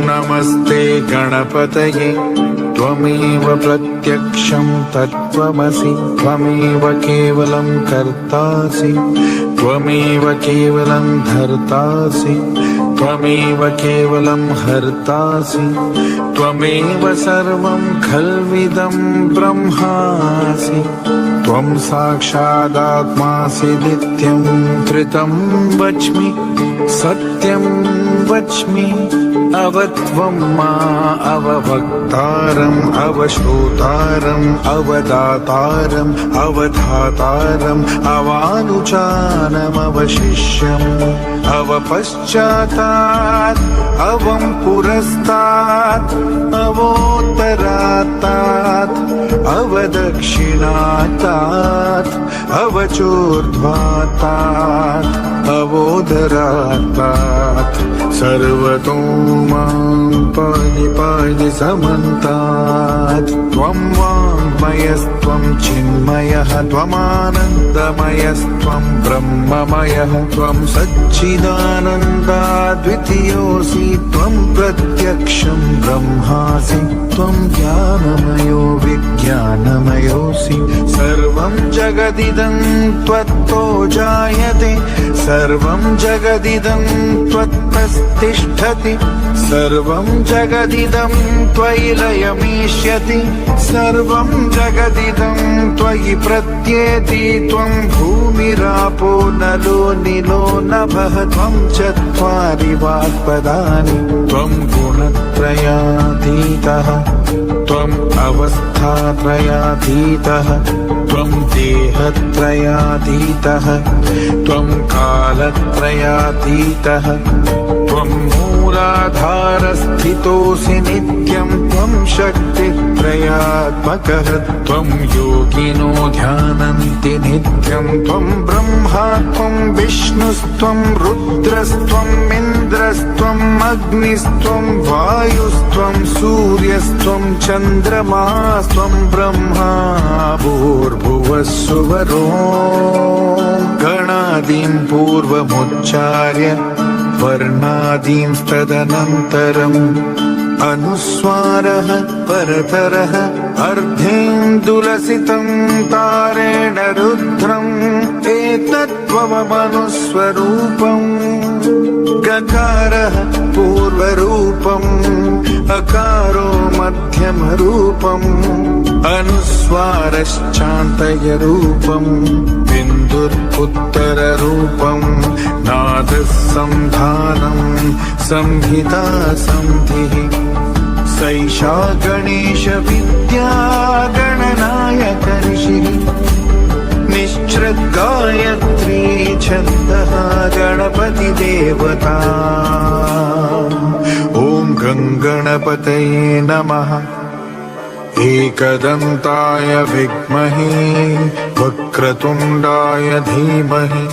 नमस्ते गणपतये त्वमेव प्रत्यक्षं तत्त्वमसि त्वमेव केवलं कर्तासि त्वमेव केवलं धर्तासि त्वमेव केवलं हर्तासि त्वमेव सर्वं खल्विदं ब्रह्मासि त्वं साक्षादात्मासि नित्यं त्रितं वच्मि सत्यं वच्मि अवत्वं मा अवभक्तारम् अवश्रोतारम् अवदातारम् अवधातारम् अवानुचानम् अवशिष्यम् अवपश्चातात् अवं पुरस्तात् अवोत्तरात्तात् अवदक्षिणात्तात् अवचोर्ध्वात्तात् अवोदरात्तात् सर्वतो मां पाहि पाहि समन्तात् त्वं वाङ्मयस्त्वं चिन्मयः त्वमानन्दमयस्त्वं ब्रह्ममयः त्वं सच्चिदानन्दाद्वितीयोऽसि त्वं प्रत्यक्षं ब्रह्मासि त्वं ज्ञानमयो विज्ञानमयोऽसि सर्वं जगदिदं त्वत्तो जायते सर्वं जगदिदं त्वत्तस्तिष्ठति सर्वं जगदिदं त्वयि लयमेष्यति सर्वं जगदिदं त्वयि प्रत्येति त्वं भूमिरापो नलो निलो नभः त्वं चत्वारि वाक्पदानि त्वं गुणत्रयातीतः त्वम् अवस्थात्रयातीतः त्वं देहत्रयातीतः त्वं कालत्रयातीतः त्वं मूलाधारस्थितोऽसि नित्यं त्वं शक्तित्रयात्मकः त्वं योगिनो ध्यानन्ति नित्यं त्वं ब्रह्मा त्वं विष्णुस्त्वं रुद्रस्त्वम् इन्द्रस्त्वम् अग्निस्त्वं वायुस्त्वं सूर्यस्त्वं चन्द्रमास्त्वं ब्रह्मा भूर्भुवः सुवरो गणादीं पूर्वमुच्चार्य वर्णादींस्तदनन्तरम् अनुस्वारः परतरः अर्धेन्दुलसितं तारेण रुद्रम् एतत्त्वमनुस्वरूपम् गकारः पूर्वरूपम् अकारो मध्यमरूपम् अनुस्वारश्चान्तयरूपम् बिन्दुरुत्तररूपम् नादः संधानम् संहिता सन्धिः सैषा गणेशविद्या गणनायकर्षिः निश्चृद्गायत्री छन्दः गणपतिदेवता ॐ गङ्गणपतये नमः एकदन्ताय विद्महे वक्रतुण्डाय धीमहि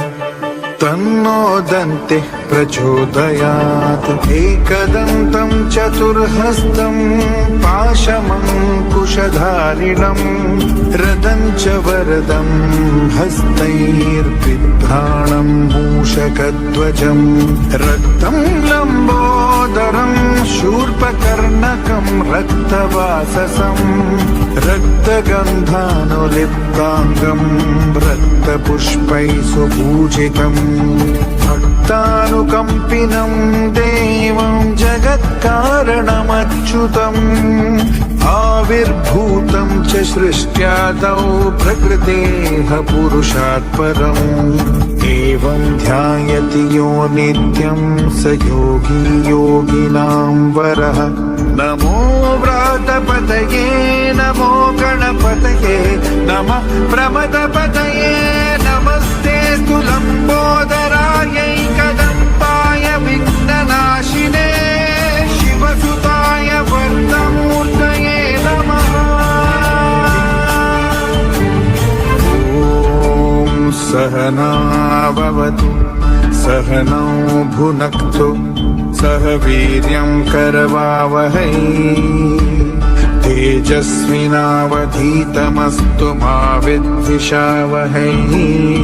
तन्नो दन्तिः प्रचोदयात् एकदन्तं चतुर्हस्तं पाशमङ्कुशधारिणं रदं च वरदं हस्तैर्बिभ्राणं मूषकध्वजं रक्तं लम्बोदरं शूर्पकर्णकं रक्तवाससं रक्तगन्धानुलिप्ताङ्गं रक्तपुष्पैः सुपूजितम् भक्तानुकम्पिनं देवं जगत्कारणमच्युतम् आविर्भूतं च सृष्ट्यादौ प्रकृतेः पुरुषात् परम् एवं ध्यायति यो नित्यं स योगी योगिनां वरः नमो व्रातपतये नमो गणपतये नमः प्रमदपतये नमस्ते लम्बोदरायैकदन्ताय विघ्ननाशिने शिवसुताय वर्धमूर्तये नमः ॐ सहना भवतु सहनौ भुनक्तु सह वीर्यं करवावहै तेजस्विनावधीतमस्तु मा विद्विषावहै।